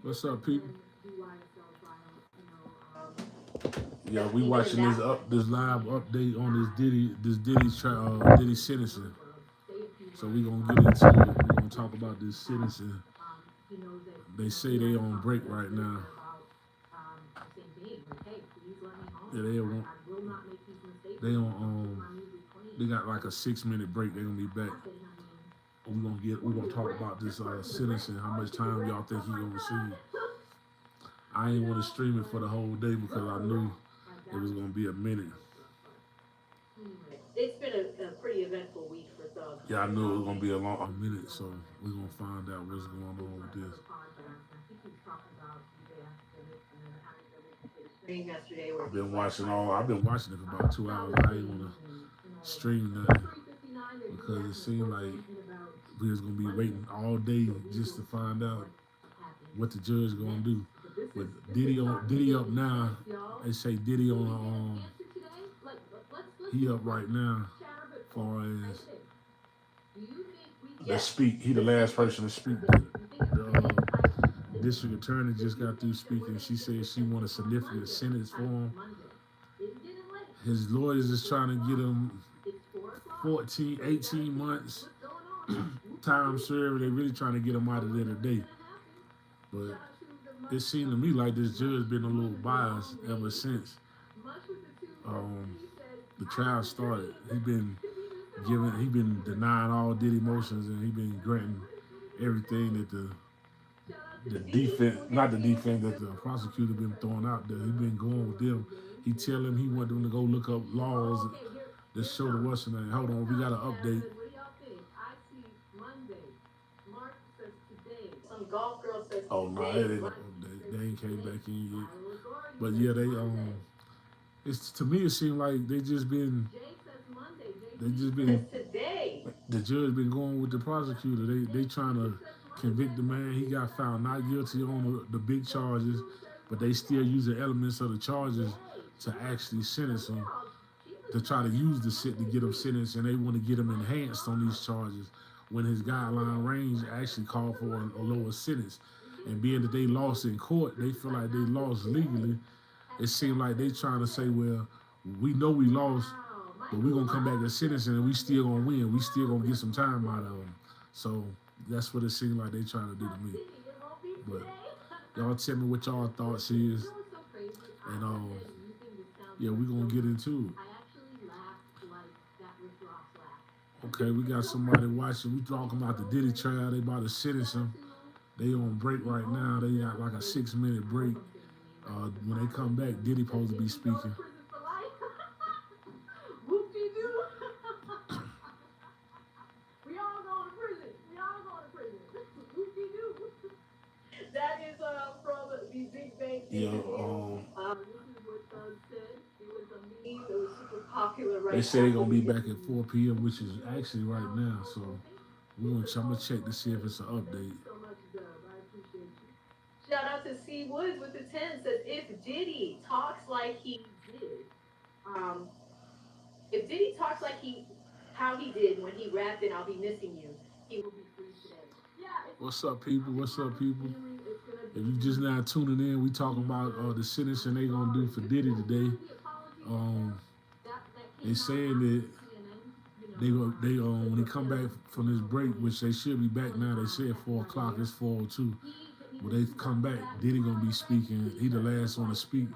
What's up, people? Yeah, we Even in watching that one. this live update on Diddy sentencing. So we gonna get into it. We gonna talk about this sentencing. They say they on break right now. Yeah, they on they got like a 6 minute break. They gonna be back. We gonna talk about this sentencing. How much time y'all think he gonna receive? I ain't want to stream it for the whole day because I knew it was gonna be a minute. It's been a pretty eventful week for Thug. Yeah, I knew it was gonna be a minute, so we're gonna find out what's going on with this. Stream yesterday where I've been watching it for about 2 hours. I didn't wanna stream nothing because it seemed like we was gonna be waiting all day just to find out what the judge gonna do. With Diddy up now, they say Diddy on he up right now, as far as let's speak. He the last person to speak. The district attorney just got through speaking. She said she want a significant sentence for him. His lawyers is trying to get him 14, 18 months time served. They really trying to get him out of there today. But it seemed to me like this judge been a little biased ever since um, the trial started. He been denying all Diddy motions, and he been granting everything that the defense, not the defense that the prosecutor been throwing out there. He been going with them. He tell him he want them to go look up laws that show the what's name. Hold on, we got an update. some golf girl says Oh no, today. it ain't no update. They ain't came back in yet. But yeah, it's to me it seemed like they just been Today. the judge been going with the prosecutor. They trying to convict the man. He got found not guilty on the big charges, but they still use the elements of the charges to actually sentence him, to try to use the shit to get him sentenced, and they want to get him enhanced on these charges when his guideline range actually called for a lower sentence. And being that they lost in court, they feel like they lost legally. It seemed like they trying to say, well, we know we lost, but we gonna come back and sentencing, and we still gonna win. We still gonna get some time out of them. So that's what it seemed like they trying to do to me. But y'all tell me what y'all thoughts is, and yeah, we gonna get into it. Okay, we got somebody watching. We talking about the Diddy trial. They about to sentence him. They on break right now. They got like a 6 minute break. When they come back, Diddy supposed to be speaking. That is from the Big Bang Yeah, Theory. It was super popular right they now. say they're gonna be back at 4 p.m., which is actually right now. So I'm gonna check to see if it's an update. Shout out to C Woods with the 10 says if Diddy talks like he did, um, if Diddy talks like he how he did when he rapped and I'll be missing you, he will be free today. What's up, people? What's up, people? If you just now tuning in, we talking about the sentencing they gonna do for Diddy today. Um, they saying that they when they come back from this break, which they should be back now. They said 4 o'clock. It's 4:02. When they come back, Diddy gonna be speaking. He the last one to speak.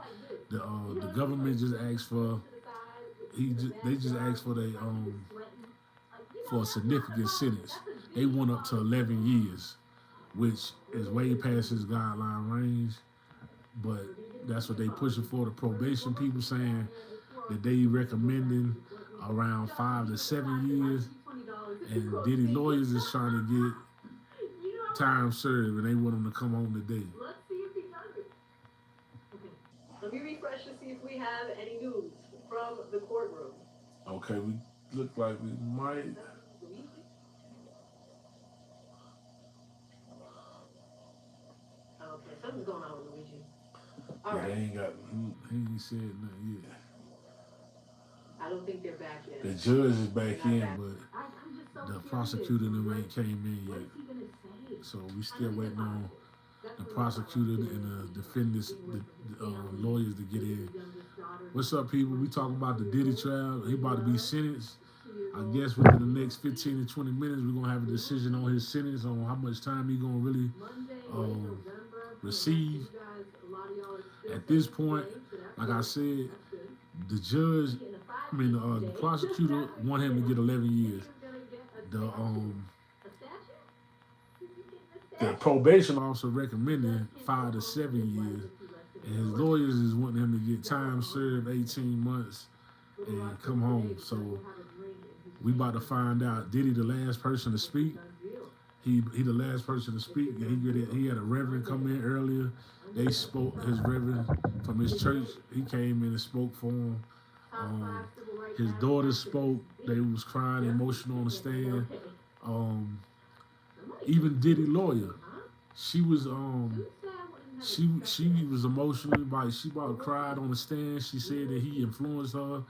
The government just asked for they just asked for a significant sentence. They went up to 11 years, which is way past his guideline range. But that's what they pushing for. The probation people saying that they recommending around 5 to 7 years, and Diddy lawyers is trying to get time served, and they want him to come home today. Let me refresh to see if we have any news from the courtroom. Okay, we look like we might. Okay, something's going on with Luigi. All Yeah, right. they ain't got. He ain't said nothing yet. I don't think they're back yet. The judge is back in, but the prosecutor and them ain't came in yet. So we still waiting on the prosecutor and the defendants, the lawyers to get in. What's up, people? We talking about the Diddy trial. He about to be sentenced. I guess within the next 15 to 20 minutes, we're gonna have a decision on his sentence, on how much time he gonna really receive. At this point, like I said, the judge, the prosecutor want him to get 11 years. The probation officer recommended 5 to 7 years, and his lawyers is wanting him to get time served, 18 months, and come home. So we about to find out. Diddy the last person to speak? He the last person to speak. He had a reverend come in earlier. They spoke. His reverend from his church, he came in and spoke for him. His daughter spoke. They was crying, emotional on the stand. Even Diddy lawyer, she was she was emotional. She about cried on the stand. She said that he influenced her.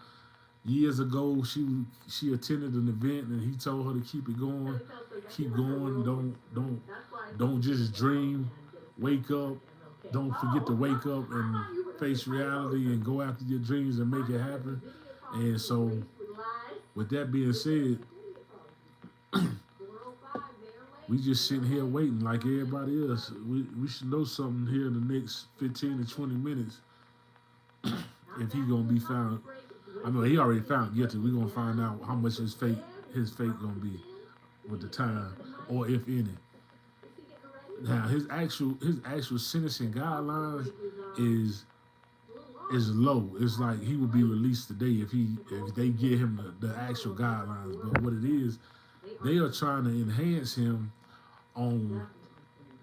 Years ago, she attended an event and he told her to keep it going, keep going. Don't just dream. Wake up. Don't forget to wake up and face reality and go after your dreams and make it happen. And so, with that being said, we just sitting here waiting like everybody else. We should know something here in the next 15 to 20 minutes if he gonna be found. I mean, he already found guilty. We're gonna find out how much his fate gonna be with the time, or if any. Now his actual sentencing guidelines is low. It's like he would be released today if they give him the actual guidelines. But what it is, they are trying to enhance him on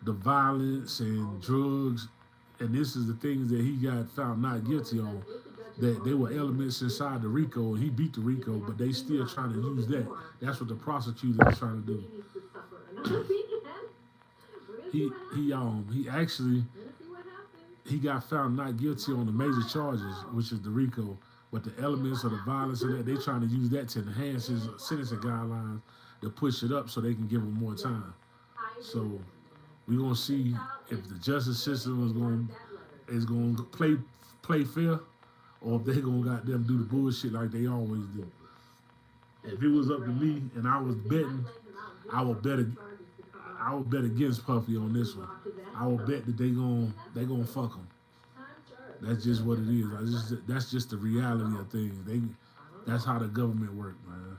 the violence and drugs, and this is the things that he got found not guilty on. That there were elements inside the RICO, and he beat the RICO, but they still trying to use that. That's what the prosecutor is trying to do. He got found not guilty on the major charges, which is the RICO, but the elements of the violence and that they trying to use that to enhance his sentencing guidelines to push it up so they can give him more time. So we're gonna see if the justice system is going to play fair, or if they gonna got them do the bullshit like they always do. If it was up to me and I was betting, I would bet against Puffy on this one. I would bet that they gonna fuck him. That's just what it is. That's just the reality of things. That's how the government works, man.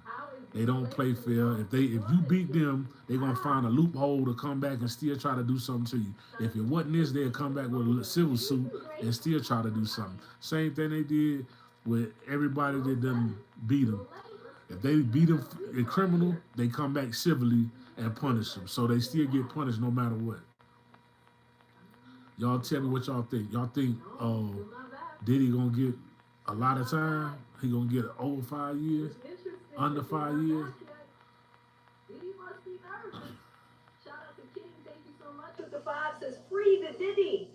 They don't play fair. If you beat them, they're gonna find a loophole to come back and still try to do something to you. If it wasn't this, they'll come back with a civil suit and still try to do something. Same thing they did with everybody that done beat them. If they beat them in criminal, they come back civilly and punish them. So they still get punished no matter what. Y'all tell me what y'all think. Y'all think Diddy gonna get a lot of time? He gonna get over 5 years? Under 5 years? Diddy must be nervous. Shout out to King. Thank you so much. With the 5 says, free the Diddy.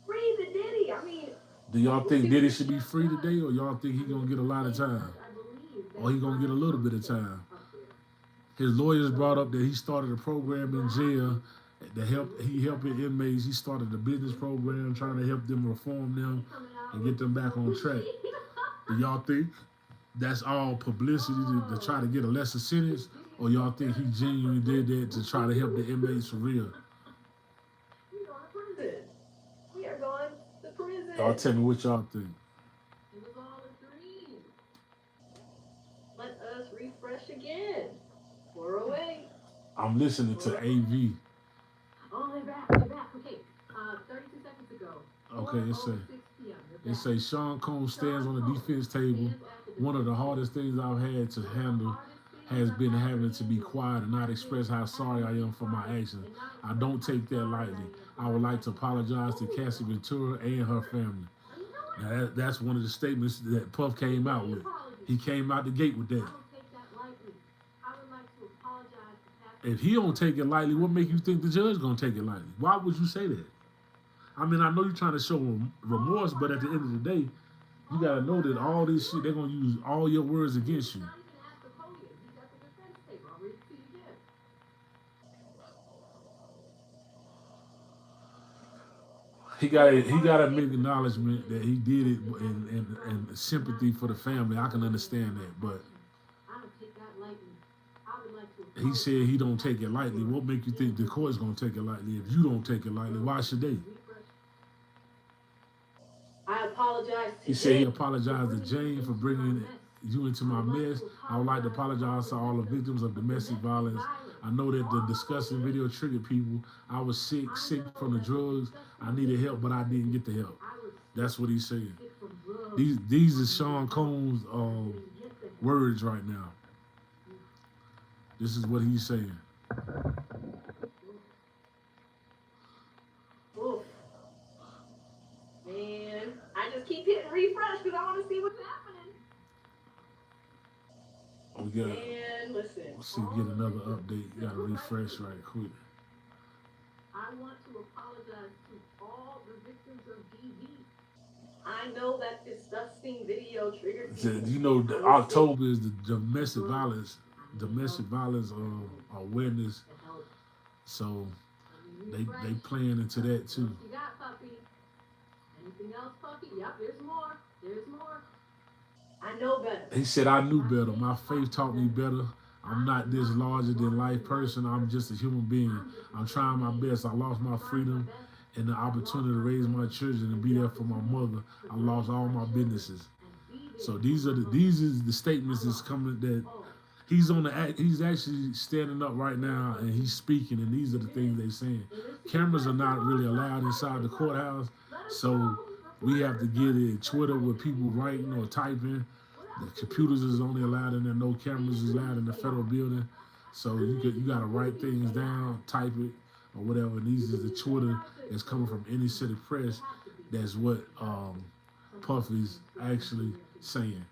Free the Diddy. I mean, do y'all think Diddy should be free today, or y'all think he gonna get a lot of time? Or he gonna get a little bit of time? His lawyers brought up that he started a program in jail that he helping inmates. He started a business program trying to help them reform them and get them back on track. Do y'all think that's all publicity to try to get a lesser sentence, or y'all think he genuinely did that to try to help the inmates for real? We going to prison. We are going to prison. Y'all tell me what y'all think. It was all a dream. Let us refresh again. 408. I'm listening to AV. Oh, they're back. They're back. Okay. 32 seconds ago. Okay, it say Sean Combs stands on the defense table. One of the hardest things I've had to handle has been having to be quiet and not express how sorry I am for my actions. I don't take that lightly. I would like to apologize to Cassie Ventura and her family. Now that's one of the statements that Puff came out with. He came out the gate with that. If he don't take it lightly, what make you think the judge gonna take it lightly? Why would you say that? I mean, I know you're trying to show remorse, but at the end of the day, you gotta know that all this shit, they're gonna use all your words against you. he got to make acknowledgement that he did it, and sympathy for the family. I can understand that, but he said he don't take it lightly. What make you think the court's gonna take it lightly? If you don't take it lightly, why should they? I apologize He to said he Jane. apologized to Jane for bringing you into my mess. I would like to apologize to all the victims of domestic violence. I know that the disgusting video triggered people. I was sick from the drugs. I needed help, but I didn't get the help. That's what he's saying. These are Sean Combs' words right now. This is what he's saying. Oof. Man, I just keep hitting refresh because I want to see what's happening. We got. Man, listen. Let's see, get another update. You gotta refresh right quick. I want to apologize to all the victims of DV. I know that disgusting video triggered people. You know, October is the domestic violence awareness. So they playing into that too. You got, puppy? Anything else, puppy? Yep, there's more. There's more. I know better. He said, I knew better. My faith taught me better. I'm not this larger than life person. I'm just a human being. I'm trying my best. I lost my freedom and the opportunity to raise my children and be there for my mother. I lost all my businesses. So these are the statements that's coming that he's actually standing up right now and he's speaking, and these are the things they're saying. Cameras are not really allowed inside the courthouse, so we have to get it Twitter with people writing or typing. The computers is only allowed in there. No cameras is allowed in the federal building. So you got to write things down, type it, or whatever. And these is the Twitter that's coming from any city press. That's what Puffy's actually saying.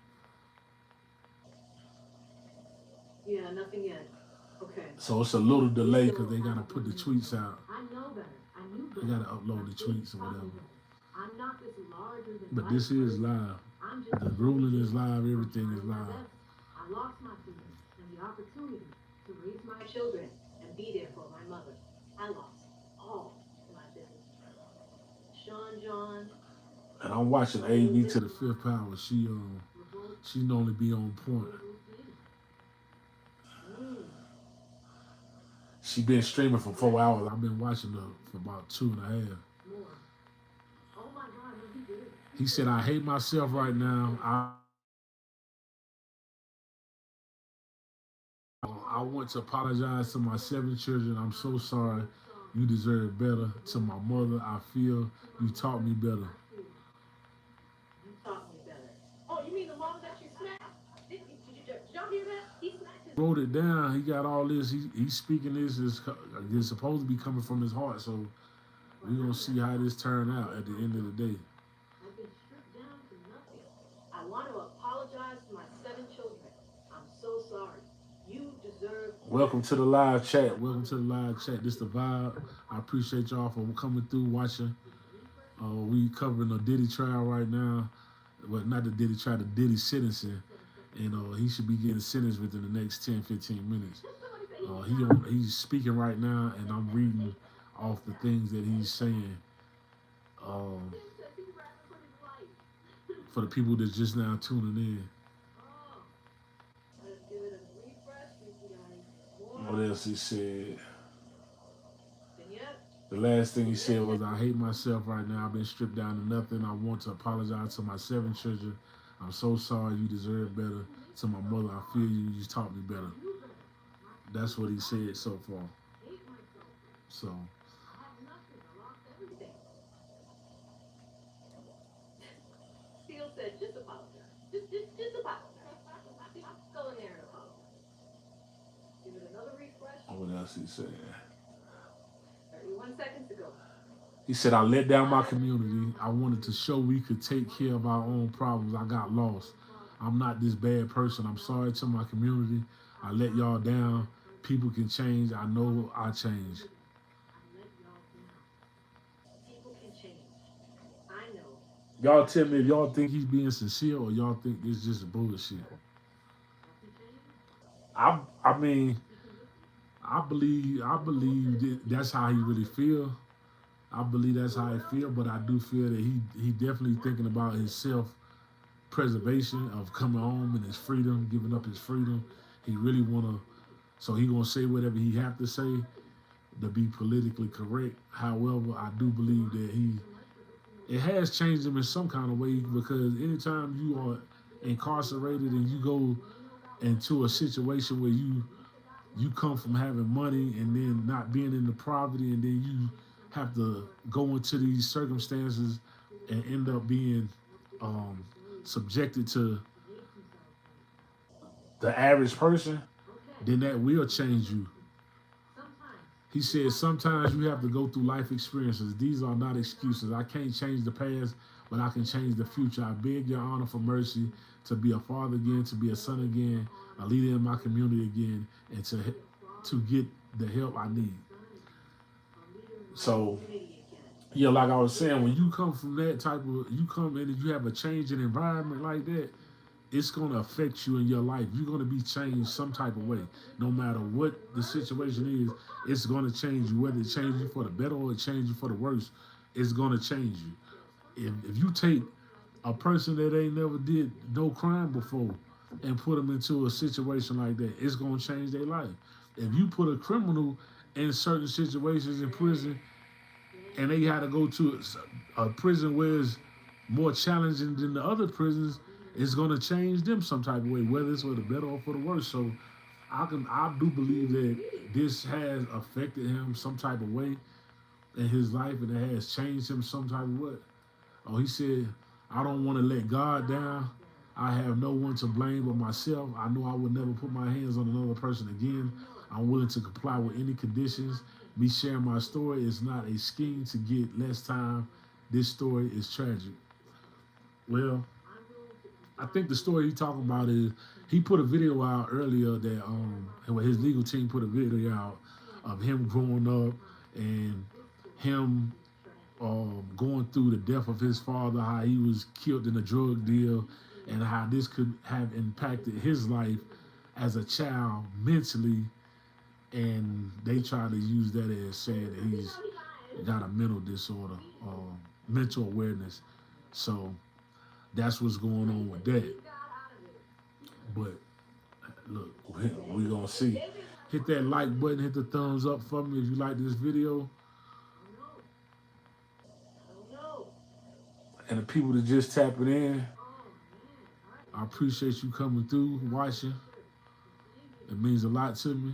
Yeah, nothing yet. Okay. So it's a little delay because they got to put the tweets out. I know better. I knew better. They got to upload the tweets or whatever. I'm not this larger than But this is live. The ruling is live. Everything is live. I lost my freedom and the opportunity to raise my children and be there for my mother. I lost all my business. Sean John. And I'm watching A.B. to the fifth power. She normally be on point. She been streaming for 4 hours. I've been watching her for about 2.5. He said, I hate myself right now. I want to apologize to my 7 children. I'm so sorry. You deserve better. To my mother, I feel you taught me better. You taught me better. Oh, you mean the mom that you smacked? Did y'all hear that? He smacked his... Wrote it down. He got all this. He's speaking this. It's supposed to be coming from his heart. So we're going to see how this turn out at the end of the day. I've been stripped down to nothing. I want to apologize to my 7 children. I'm so sorry. You deserve... Welcome to the live chat. Welcome to the live chat. This the vibe. I appreciate y'all for coming through, watching. We covering the Diddy trial right now. Well, not the Diddy trial, the Diddy sentencing. And he should be getting sentenced within the next 10, 15 minutes. He's speaking right now, and I'm reading off the things that he's saying. For the people that's just now tuning in. What else he said? The last thing he said was, I hate myself right now. I've been stripped down to nothing. I want to apologize to my 7 children. I'm so sorry. You deserve better. To my mother, I feel you. You taught me better. That's what he said so far. So. Steele said, just apologize. Just apologize. Just go in there and apologize. Give it another refresh. What else he said? 31 seconds ago. He said, I let down my community. I wanted to show we could take care of our own problems. I got lost. I'm not this bad person. I'm sorry to my community. I let y'all down. People can change. I know I change. People can change. I know. Y'all tell me if y'all think he's being sincere or y'all think it's just bullshit. I mean, I believe that's how he really feel. I believe that's how he feel, but I do feel that he definitely thinking about his self preservation of coming home and his freedom, giving up his freedom. He really wanna, so he gonna say whatever he have to say to be politically correct. However, I do believe that it has changed him in some kind of way because anytime you are incarcerated and you go into a situation where you come from having money and then not being in the poverty and then you have to go into these circumstances and end up being um, subjected to the average person, then that will change you. He said sometimes you have to go through life experiences. These are not excuses. I can't change the past, but I can change the future. I beg your honor for mercy to be a father again, to be a son again, a leader in my community again, and to get the help I need. So yeah, like I was saying, when you come from that type of, you come in and you have a changing environment like that, it's gonna affect you in your life. You're gonna be changed some type of way, no matter what the situation is. It's gonna change you, whether it changes you for the better or it changes you for the worse. It's gonna change you. If you take a person that ain't never did no crime before and put them into a situation like that, it's gonna change their life. If you put a criminal in certain situations in prison and they had to go to a prison where it's more challenging than the other prisons, it's gonna change them some type of way, whether it's for the better or for the worse. So I do believe that this has affected him some type of way in his life and it has changed him some type of way. Oh, he said, I don't want to let God down. I have no one to blame but myself. I know I would never put my hands on another person again. I'm willing to comply with any conditions. Me sharing my story is not a scheme to get less time. This story is tragic. Well, I think the story he talking about is he put a video out earlier that his legal team put a video out of him growing up and him going through the death of his father, how he was killed in a drug deal, and how this could have impacted his life as a child mentally. And they try to use that as saying that he's got a mental disorder, mental awareness. So that's what's going on with that. But look, we gonna see. Hit that like button, hit the thumbs up for me if you like this video. And the people that just tapping in, I appreciate you coming through, watching. It means a lot to me.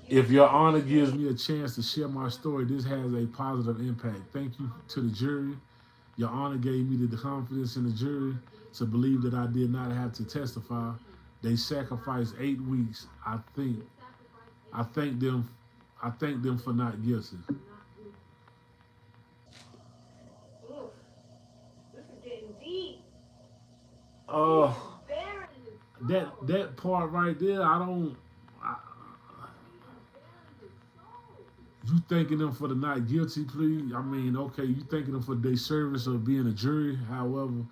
If your honor gives me a chance to share my story, this has a positive impact. Thank you to the jury. Your honor gave me the confidence in the jury to believe that I did not have to testify. They sacrificed 8 weeks. I thank them. I thank them for not guilty. Uh, that part right there, I don't. I, you thanking them for the not guilty plea? I mean, okay, you thanking them for their service of being a jury. However,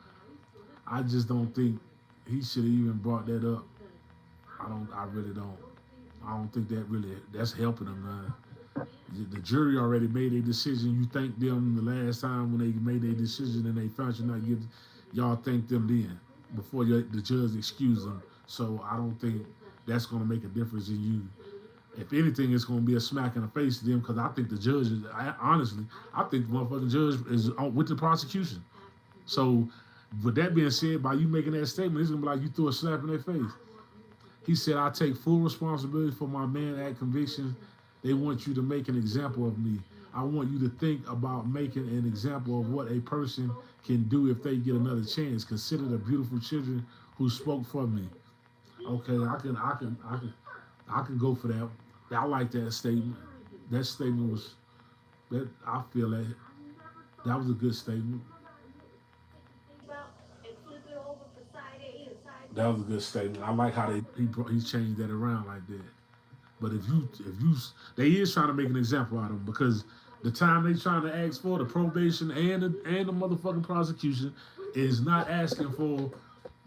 I just don't think he should have even brought that up. I don't. I really don't. I don't think that's helping them, man. The jury already made a decision. You thank them the last time when they made their decision and they found you not guilty. Y'all thank them then before the judge excused them. So I don't think that's going to make a difference in you. If anything, it's going to be a smack in the face to them because I think the judge is, honestly, I think the motherfucking judge is with the prosecution. So with that being said, by you making that statement, it's going to be like you threw a slap in their face. He said, I take full responsibility for my man act convictions. They want you to make an example of me. I want you to think about making an example of what a person can do if they get another chance. Consider the beautiful children who spoke for me. Okay, I can go for that. I like that statement. That statement was that I feel that was a good statement. That was a good statement. I like how he changed that around like that. But if you they is trying to make an example out of him because the time they trying to ask for the probation and the motherfucking prosecution is not asking for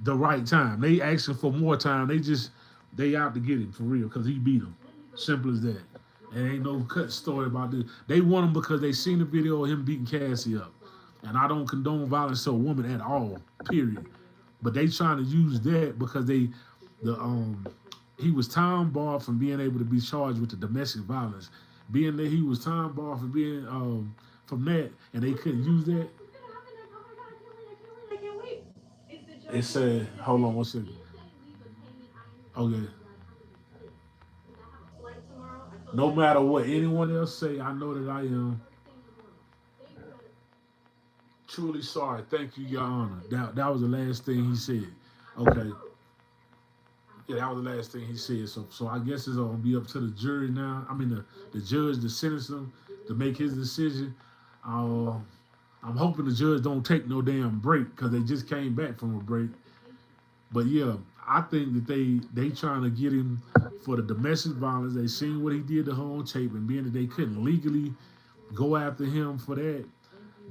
the right time. They asking for more time. They out to get him for real because he beat them. Simple as that. And ain't no cut story about this. They want him because they seen the video of him beating Cassie up. And I don't condone violence to a woman at all, period. But they trying to use that because the he was time barred from being able to be charged with the domestic violence. Being that he was time barred from being from that, and they couldn't use that. It said, hold on one second. Okay. No matter what anyone else say, I know that I am truly sorry. Thank you, Your Honor. That was the last thing he said. Okay. Yeah, that was the last thing he said. So I guess it's gonna be up to the jury now. I mean the judge to sentence him to make his decision. Uh, I'm hoping the judge don't take no damn break because they just came back from a break. But yeah, I think that they trying to get him for the domestic violence. They seen what he did to her on tape, and being that they couldn't legally go after him for that,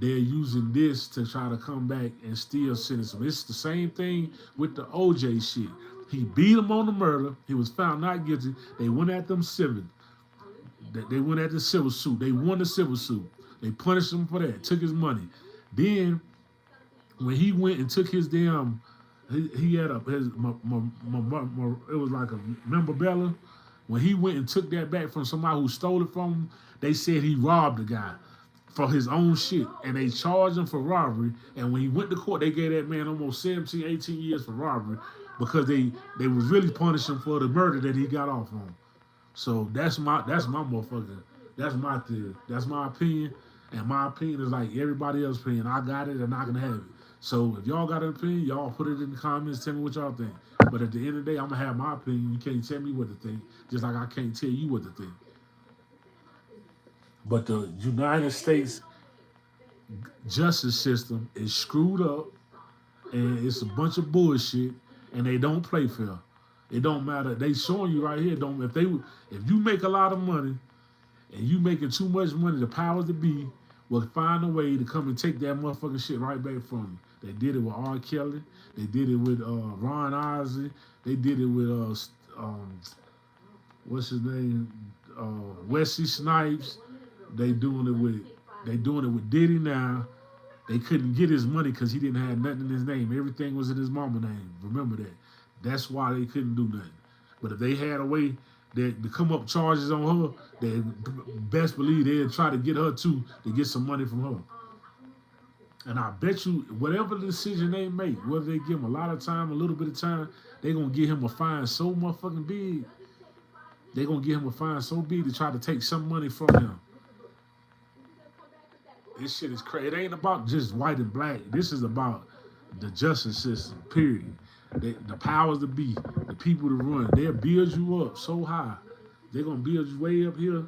they're using this to try to come back and still sentence him. It's the same thing with the OJ shit. He beat him on the murder. He was found not guilty. They went at them civil. They went at the civil suit. They won the civil suit. They punished him for that. Took his money. Then when he went and took his damn, he had it was like a memorabilia. When he went and took that back from somebody who stole it from him, they said he robbed the guy for his own shit, and they charged him for robbery. And when he went to court, they gave that man almost 17, 18 years for robbery because they was really punishing him for the murder that he got off on. So that's my motherfucker. That's my theory. That's my opinion. And my opinion is like everybody else's opinion. I got it and I can have it. So if y'all got an opinion, y'all put it in the comments, tell me what y'all think. But at the end of the day, I'm gonna have my opinion. You can't tell me what to think, just like I can't tell you what to think. But the United States justice system is screwed up and it's a bunch of bullshit and they don't play fair. It don't matter. They showing you right here. Don't if you make a lot of money and you making too much money, the powers that be will find a way to come and take that motherfucking shit right back from you. They did it with R. Kelly. They did it with Ron Isley. They did it with what's his name? Wesley Snipes. They doing it with Diddy now. They couldn't get his money because he didn't have nothing in his name. Everything was in his mama name. Remember that. That's why they couldn't do nothing. But if they had a way to come up charges on her, they best believe they'd try to get her too to get some money from her. And I bet you, whatever decision they make, whether they give him a lot of time, a little bit of time, they're going to give him a fine so motherfucking big. They're going to give him a fine so big to try to take some money from him. This shit is crazy. It ain't about just white and black. This is about the justice system, period. The powers that be, the people that run, they'll build you up so high. They're going to build you way up here,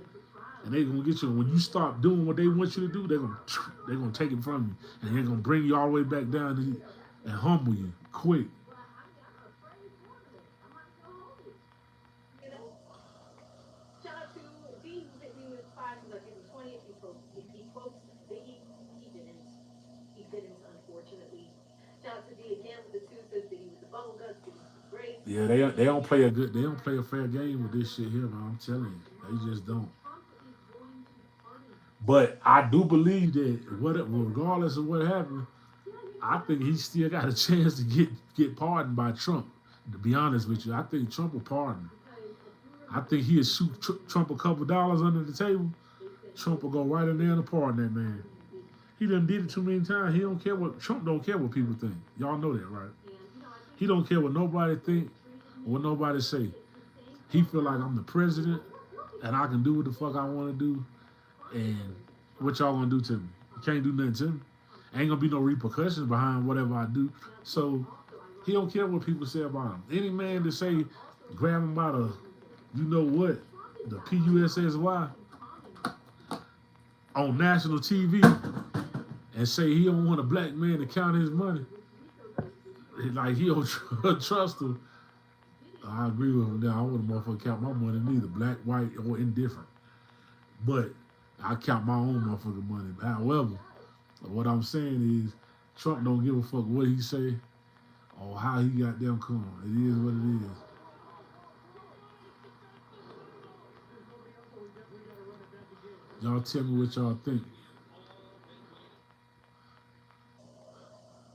and they're going to get you. When you start doing what they want you to do, they're going to take it from you, and they're going to bring you all the way back down and humble you quick. Shout out to D who hit me with 5 because I give him 20 if he quotes Biggie. He didn't, unfortunately. Shout out to D again with the 2 says Biggie with the bubble guts, Biggie with the grace. Yeah, they don't play a fair game with this shit here, man. I'm telling you, they just don't. But I do believe that regardless of what happened, I think he still got a chance to get pardoned by Trump. To be honest with you, I think Trump will pardon. I think he'll shoot Trump a couple dollars under the table. Trump will go right in there and pardon that man. He done did it too many times. Trump don't care what people think. Y'all know that, right? He don't care what nobody think or what nobody say. He feel like I'm the president and I can do what the fuck I want to do. And what y'all gonna do to me? You can't do nothing to me. Ain't gonna be no repercussions behind whatever I do. So he don't care what people say about him. Any man that say grab him by the, you know what, the PUSSY on national TV and say he don't want a black man to count his money, like he don't trust him. I agree with him. Now I wouldn't motherfucker count my money neither, black, white, or indifferent. But I count my own motherfucking money. However, what I'm saying is Trump don't give a fuck what he say or how he got them come. It is what it is. Y'all tell me what y'all think.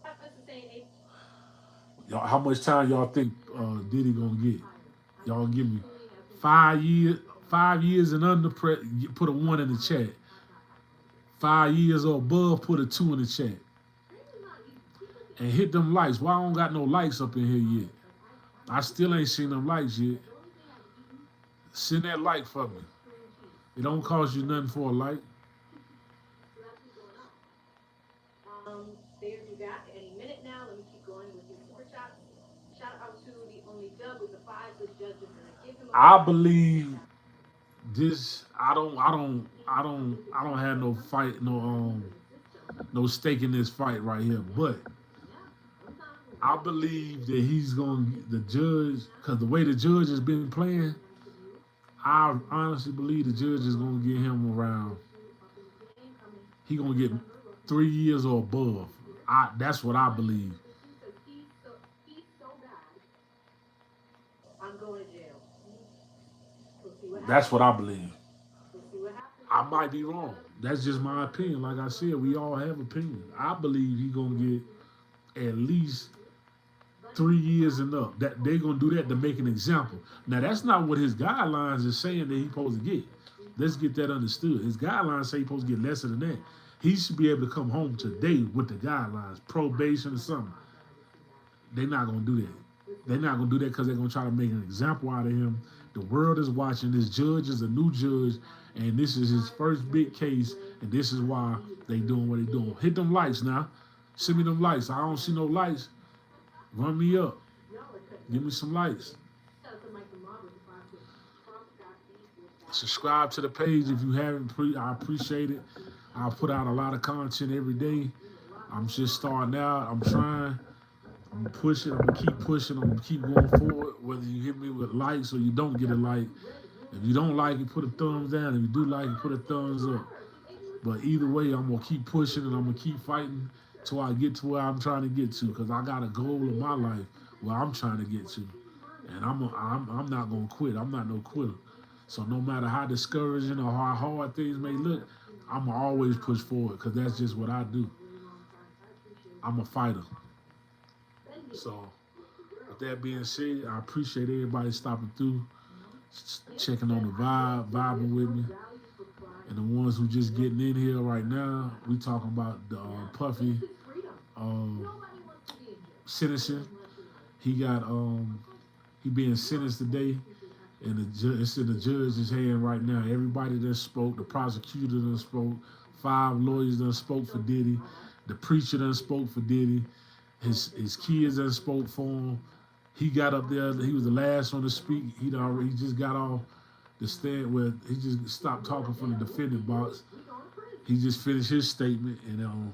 What's the saying? Y'all, how much time y'all think Diddy gonna get? Y'all give me 5 years, 5 years and under. Put a one in the chat. 5 years or above, put a two in the chat. And hit them likes. Why I don't got no likes up in here yet? I still ain't seen them likes yet. Send that like for me. It don't cost you nothing for a like. They'll be back any minute now. Let me keep going with these super chats. Shout out to the only dub with the five. This judge is gonna give him a I believe this. I don't have no fight, no stake in this fight right here. But I believe that he's gonna the judge because the way the judge has been playing, I honestly believe the judge is gonna get him around. He gonna get 3 years or above. That's what I believe. he's so bad. I'm going to jail. We'll see what That's happens. what I believe. We'll see what happens. I might be wrong. That's just my opinion. Like I said, we all have opinions. I believe he gonna get at least 3 years and up. That they gonna do that to make an example. Now that's not what his guidelines is saying that he's supposed to get. Let's get that understood. His guidelines say he's supposed to get lesser than that. He should be able to come home today with the guidelines, probation or something. They're not gonna do that. They're not gonna do that because they're gonna try to make an example out of him. The world is watching. This judge is a new judge, and this is his first big case, and this is why they doing what they doing. Hit them lights now. Send me them lights. I don't see no lights. Run me up. Give me some lights. Subscribe to the page if you haven't. I appreciate it. I put out a lot of content every day. I'm just starting out. I'm trying. I'm pushing. I'm gonna keep pushing. I'm gonna keep going forward. Whether you hit me with likes or you don't get a like. If you don't like it, put a thumbs down. If you do like it, put a thumbs up. But either way, I'm gonna keep pushing and I'm gonna keep fighting till I get to where I'm trying to get to. Cause I got a goal in my life where I'm trying to get to, and I'm not gonna quit. I'm not no quitter. So no matter how discouraging or how hard things may look, I'm gonna always push forward. Cause that's just what I do. I'm a fighter. So with that being said, I appreciate everybody stopping through, checking on the vibe, vibing with me. And the ones who just getting in here right now, we talking about the Puffy sentencing. He got he being sentenced today, and it's in the judge's hand right now. Everybody that spoke, the prosecutor done spoke, 5 lawyers done spoke for Diddy, the preacher done spoke for Diddy, his kids done spoke for him. He got up there. He was the last one to speak. He just got off the stand where he just stopped talking from the defendant box. He just finished his statement and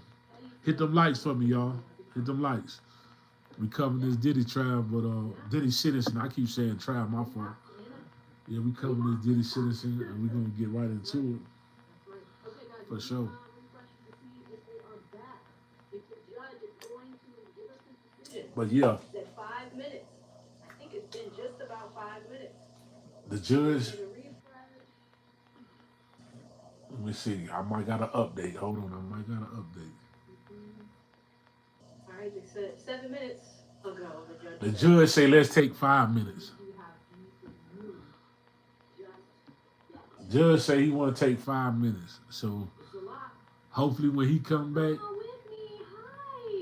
hit them likes for me, y'all. Hit them likes. We covering this Diddy trial, but Diddy sentencing. I keep saying trial, my fault. Yeah, we covering this Diddy sentencing, and we're gonna get right into it for sure. But yeah, 5 minutes. I think it's been just about 5 minutes. the judge. Let me see. I might got an update. Hold on. I might got an update. All right, they said 7 minutes ago. The judge say let's take 5 minutes. Judge say he want to take 5 minutes. So hopefully when he come back,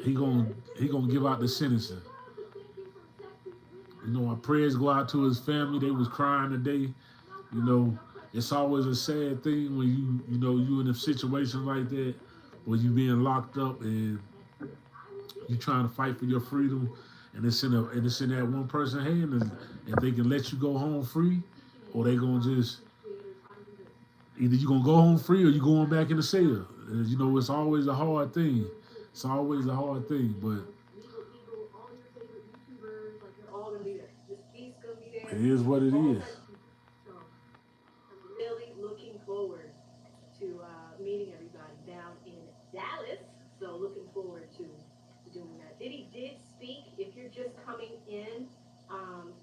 he gonna give out the sentencing. You know, our prayers go out to his family. They was crying today. You know, it's always a sad thing when you in a situation like that where you being locked up and you trying to fight for your freedom, and it's in that one person's hand, and if they can let you go home free, or they gonna just either you gonna go home free or you going back in the cell. And, you know, it's always a hard thing. It's always a hard thing, but it is what it is. Really looking forward to meeting everybody down in Dallas. So looking forward to doing that. Diddy did speak. If you're just coming in,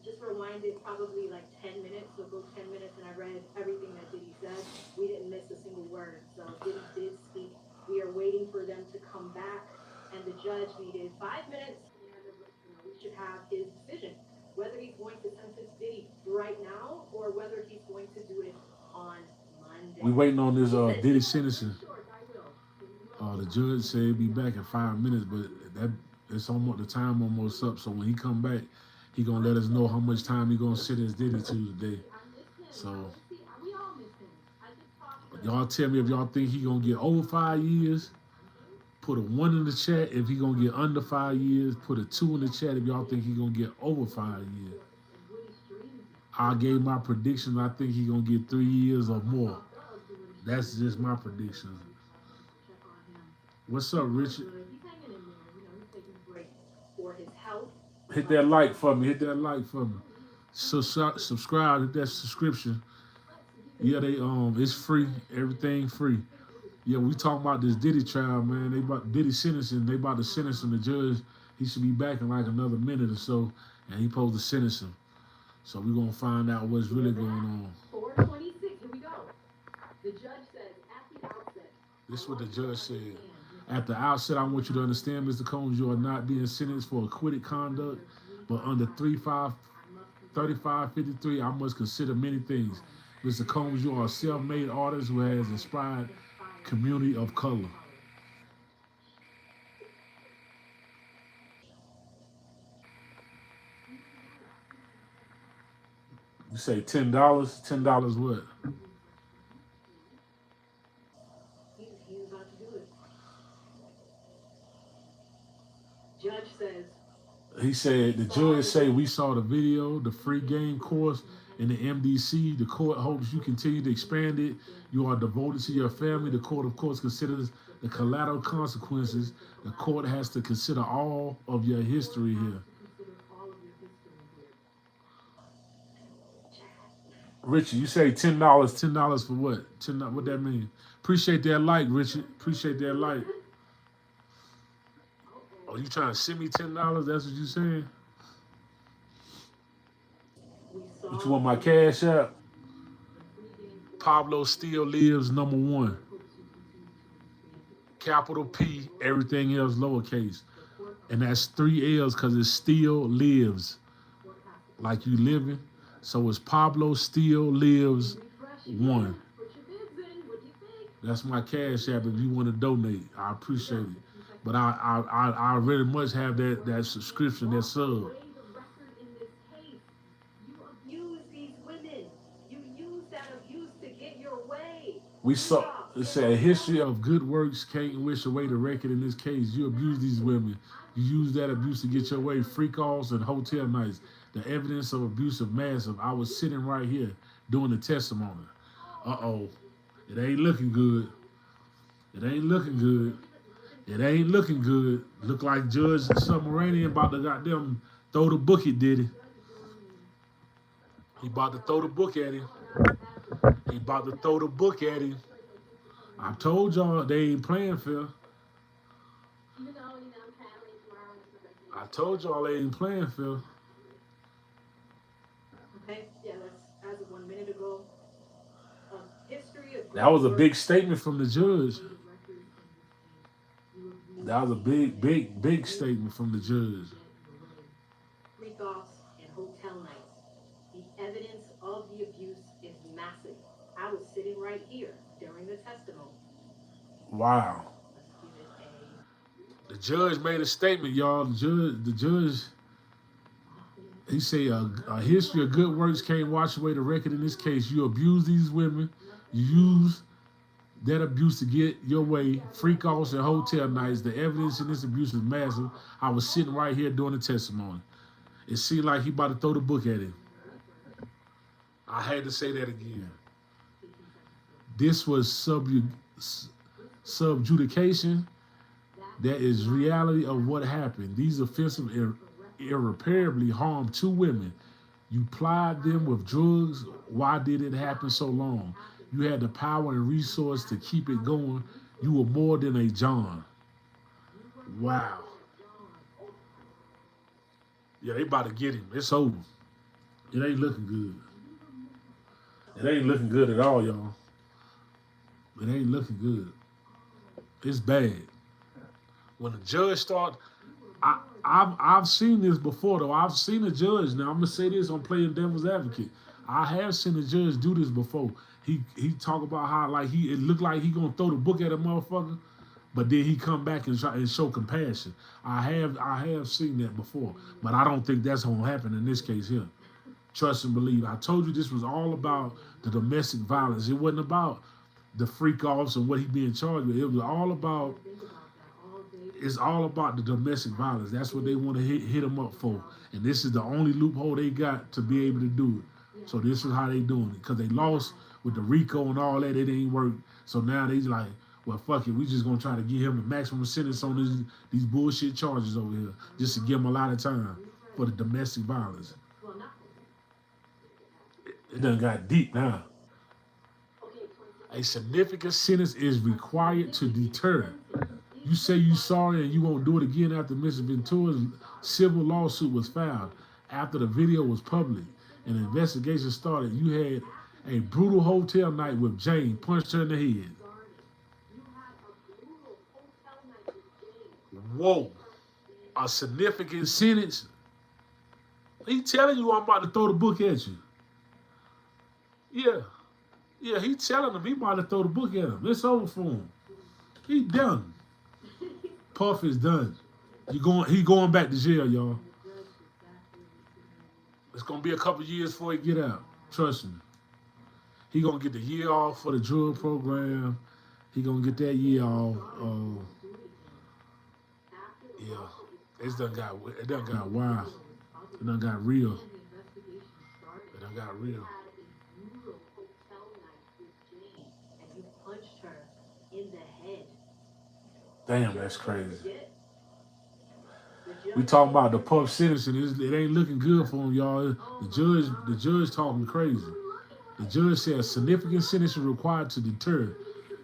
just rewind it probably like 10 minutes. So go 10 minutes, and I read everything that Diddy said. We didn't miss a single word. returned. So Diddy did speak. We are waiting for them to come back, and the judge needed 5 minutes, and we should have his decision whether he's going to sentence Diddy right now or whether he's going to do it on We Monday. waiting on this He says Diddy he wants three sentencing. shorts. I will. The judge said he'll be back in 5 minutes, but that it's almost the time almost up. So when he come back, he gonna let us know how much time he gonna sentence Diddy to today. So We all miss him. I just talked to y'all tell me if y'all think he gonna get over 5 years. Put a 1 in the chat if he gonna get under 5 years. Put a 2 in the chat if y'all think he gonna get over 5 years. I gave my prediction. I think he gonna get 3 years or more. That's just my prediction. What's up, Richard? he's hanging in there. He's taking a break for his health. Hit that like for me. Hit that like for me. Subscribe. Hit that subscription. Yeah, it's free. Everything free. Yeah, we talking about this Diddy trial, man. They about Diddy sentencing. They about to sentence him. The judge, he should be back in like another minute or so, and he supposed to sentence him. So we're gonna find out what's really going on. 426. Here we go. The judge says at the outset. This is what the judge said. At the outset, I want you to understand, Mr. Combs, you are not being sentenced for acquitted conduct, but under 3553, I must consider many things. Mr. Combs, you are a self-made artist who has inspired community of color. You say $10? $10 what? He's about to do it. Judge says. He said, the judge say we saw the video, the free game course in the MDC. The court hopes you continue to expand it. You are devoted to your family. The court, of course, considers the collateral consequences. The court has to consider all of your history here. Richard, you say $10. $10 for what? $10. What that mean? Appreciate that like, Richard. Appreciate that like. Oh, you trying to send me $10? That's what you saying? What you want, my cash app? Pablo still lives #1. Capital P, everything else lowercase. And that's 3 L's because it still lives. Like you living. So it's Pablo still lives 1. That's my cash app if you want to donate. I appreciate it. But I very much have that subscription, that sub. We saw it said a history of good works can't wish away the record in this case. You abuse these women. You use that abuse to get your way. Freak offs and hotel nights. The evidence of abuse is massive. I was sitting right here doing the testimony. Uh-oh. It ain't looking good. It ain't looking good. It ain't looking good. Look like Judge Submarinian about to goddamn throw the book at Diddy. He about to throw the book at him. He about to throw the book at him. I told y'all they ain't playing fair. I told y'all they ain't playing fair. Okay, yeah, that's as of 1 minute ago. History of that was a big statement from the judge. That was a big statement from the judge. Freak offs and hotel nights. The evidence of the abuse is massive. I was sitting right here during the testimony. Wow. The judge made a statement, y'all. The judge, he said a history of good works can't wash away the record in this case. You abuse these women. You use that abuse to get your way. Freak offs and hotel nights. The evidence in this abuse is massive. I was sitting right here doing the testimony. It seemed like he about to throw the book at him. I had to say that again. This was subjudication. That is reality of what happened. These offenses irreparably harmed 2 women. You plied them with drugs. Why did it happen so long? You had the power and resource to keep it going. You were more than a John. Wow. Yeah, they about to get him. It's over. It ain't looking good. It ain't looking good at all, y'all. It ain't looking good. It's bad. When the judge start, I've seen this before though. I've seen a judge. Now I'm gonna say this. I'm playing devil's advocate. I have seen a judge do this before. He talk about how like it looked like he gonna throw the book at a motherfucker, but then he come back and try and show compassion. I have seen that before, but I don't think that's gonna happen in this case here. Trust and believe. I told you this was all about the domestic violence. It wasn't about the freak offs and what he being charged with. It was all about it's all about the domestic violence. That's what they want to hit him up for. And this is the only loophole they got to be able to do it. So this is how they doing it. Because they lost with the RICO and all that. It ain't work. So now they like, well, fuck it. We just going to try to give him the maximum sentence on these bullshit charges over here. Just to give him a lot of time for the domestic violence. It done got deep now. A significant sentence is required to deter. You say you sorry and you won't do it again after Mr. Ventura's civil lawsuit was filed. After the video was public and an investigation started, you had a brutal hotel night with Jane, punched her in the head. Whoa. A significant sentence? He telling you I'm about to throw the book at you. Yeah. Yeah, he telling him he about to throw the book at him. It's over for him. He done. Puff is done. He going back to jail, y'all. It's gonna be a couple years before he get out. Trust me. He gonna get the year off for the drug program. He gonna get that year off. Yeah, it done got wild. It done got real. It done got real. Damn, that's crazy. We talking about the Puff citizen. It ain't looking good for him, y'all. The judge talking crazy. The judge said a significant sentence is required to deter.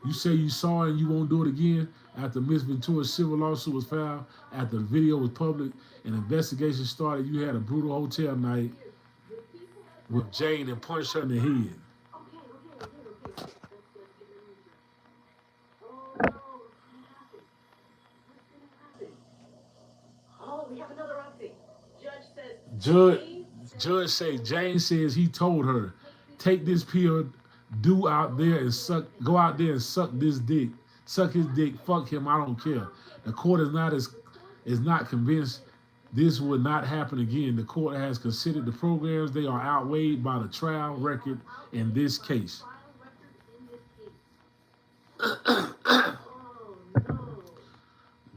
You say you sorry and you won't do it again after Ms. Ventura's civil lawsuit was filed, after the video was public, and investigation started. You had a brutal hotel night with Jane and punched her in the head. We have another update. Judge say Jane says he told her, take this pill, go out there and suck this dick, suck his dick, fuck him, I don't care. The court is not convinced this would not happen again. The court has considered the programs. They are outweighed by the trial record in this case.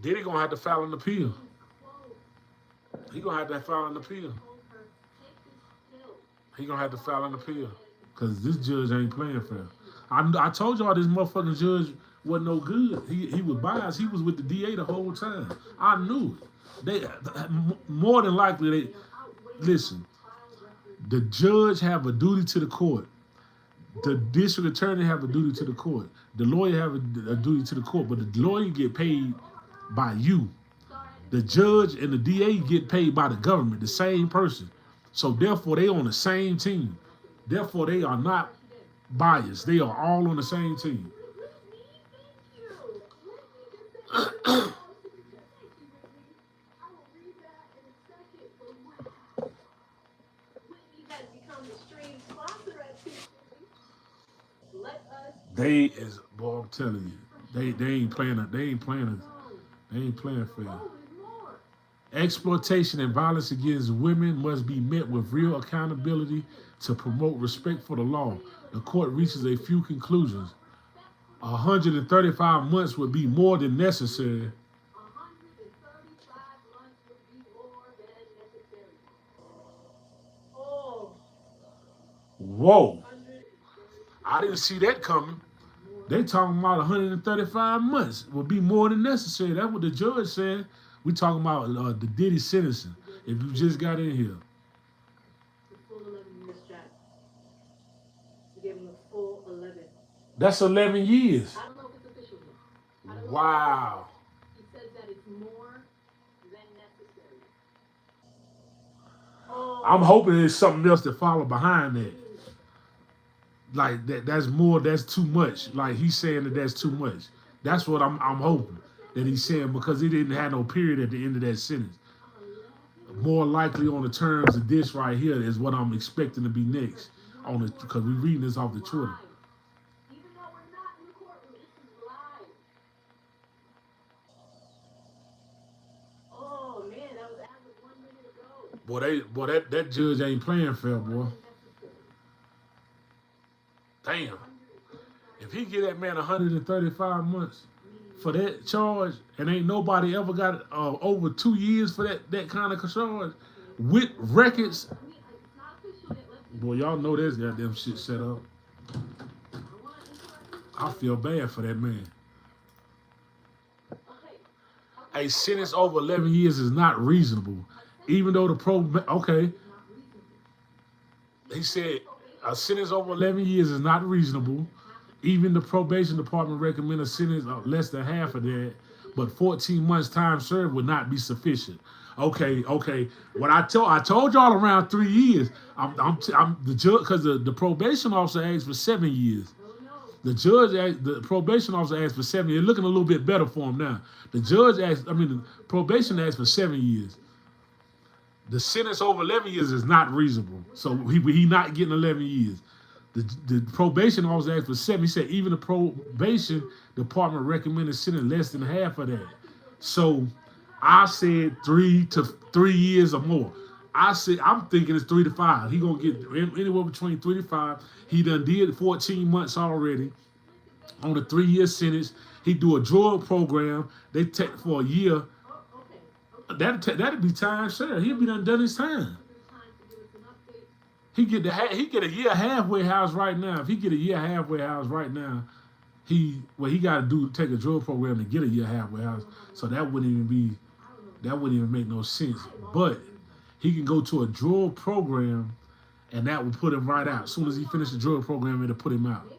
Diddy gonna have to file an appeal. He gonna have to file an appeal. He gonna have to file an appeal. Cause this judge ain't playing fair. I told y'all this motherfucking judge wasn't no good. He was biased. He was with the DA the whole time. I knew it. They more than likely listen. The judge have a duty to the court. The district attorney have a duty to the court. The lawyer have a duty to the court. But the lawyer get paid by you. The judge and the DA get paid by the government, the same person. So therefore, they on the same team. Therefore, they are not biased. They are all on the same team. Boy, I'm telling you, they ain't playing fair. Exploitation and violence against women must be met with real accountability to promote respect for the law. The court reaches a few conclusions. 135 months would be more than necessary. Whoa. I didn't see that coming. They talking about 135 months would be more than necessary. That's what the judge said. We talking about the Diddy sentencing. If you just got in here. The full 11 years, Jack. You gave him the full 11. That's 11 years. I don't know if it's official yet. Wow. He says that it's more than necessary. Oh. I'm hoping there's something else to follow behind that. Like that's more. That's too much. Like he's saying that that's too much. That's what I'm hoping that he's saying because he didn't have no period at the end of that sentence. More likely on the terms of this right here is what I'm expecting to be next on it because we're reading this off the Twitter. Even though we're not in the courtroom, this is live. Oh man, that was as of 1 minute ago. Boy, that judge ain't playing fair, boy. Damn. If he get that man 135 months for that charge, and ain't nobody ever got over 2 years for that kind of charge with records, boy, y'all know this goddamn shit set up. I feel bad for that man. A sentence over 11 years is not reasonable, even though he said a sentence over 11 years is not reasonable. Even the probation department recommend a sentence of less than half of that, but 14 months time served would not be sufficient. Okay. What I told y'all around 3 years. I'm the judge because the probation officer asked for 7 years. The probation officer asked for 7 years. Looking a little bit better for him now. The probation asked for 7 years. The sentence over 11 years is not reasonable. So he not getting 11 years. The probation officer asked for 7. He said even the probation department recommended sentence less than half of that. So I said 3 to 3 years or more. I'm thinking it's 3 to 5. He gonna get anywhere between 3 to 5. He done did 14 months already on a 3-year sentence. He do a drug program. They take for a year. That'd be time served. He'll be done his time. He get a year halfway house right now. If he get a year halfway house right now, he got to take a drug program to get a year halfway house. So that wouldn't even make no sense. But he can go to a drug program, and that would put him right out. As soon as he finished the drug program, it'll put him out.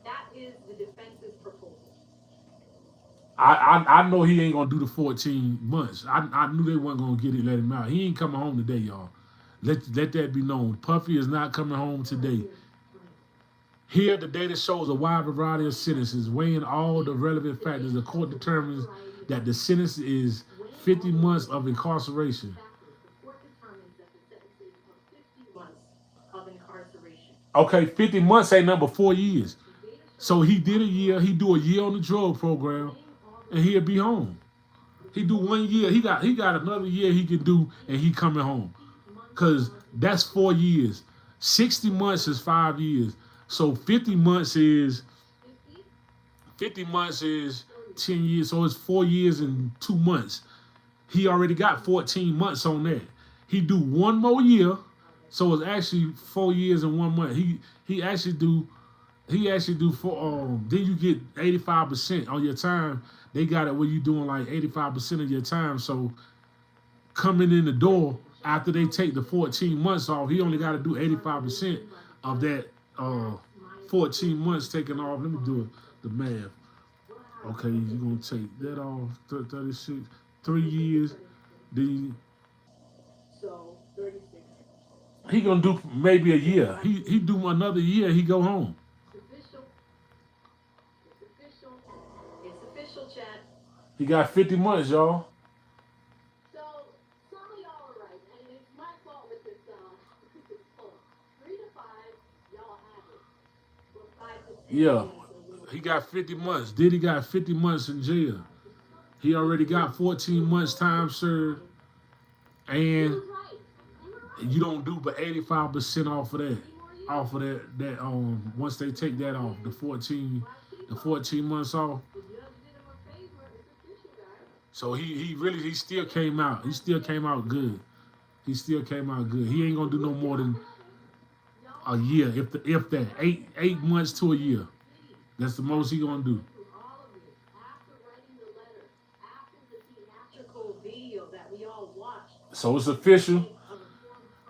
That is the defense's proposal. I know he ain't gonna do the 14 months. I knew they weren't gonna let him out. He ain't coming home today, y'all. Let that be known. Puffy is not coming home today. Here, the data shows a wide variety of sentences, weighing all the relevant factors. The court determines that the sentence is 50 months of incarceration. Okay, 50 months ain't number 4 years. So he did a year. He do a year on the drug program, and he'll be home. He do 1 year. He got another year he can do, and he coming home. Cause that's 4 years. 60 months is 5 years. So 50 months is 10 years. So it's 4 years and 2 months. He already got 14 months on that. He do 1 more year, so it's actually 4 years and 1 month. He actually do for then you get 85% on your time. They got it where you doing like 85% of your time. So coming in the door after they take the 14 months off, he only got to do 85% of that 14 months taken off. Let me do the math. Okay, you're gonna take that off 36, 3 years. So 36. He gonna do maybe a year. He do another year. He go home. It's official, chat. He got 50 months, y'all. So some of y'all are right, and it's my fault with this poll. 3 to 5, y'all have it. But 5 to 10. Yeah, he got 50 months. Diddy got 50 months in jail. He already got 14 months time served, and you don't do but 85% off of that. Once they take that off, the 14 months off. So he still came out. He still came out good. He ain't gonna do no more than a year, if that. 8 months to a year. That's the most he gonna do. So it's official.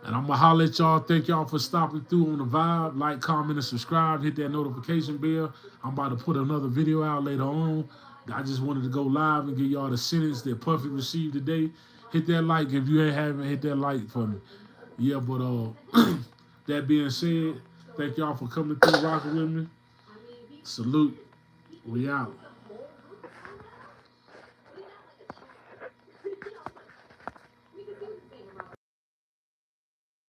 And I'm gonna holler at y'all. Thank y'all for stopping through on the vibe. Like, comment, and subscribe. Hit that notification bell. I'm about to put another video out later on. I just wanted to go live and give y'all the sentence that Puffy received today. Hit that like if you haven't hit that like for me. Yeah, but that being said, thank y'all for coming through rocking with me. Salute. We out.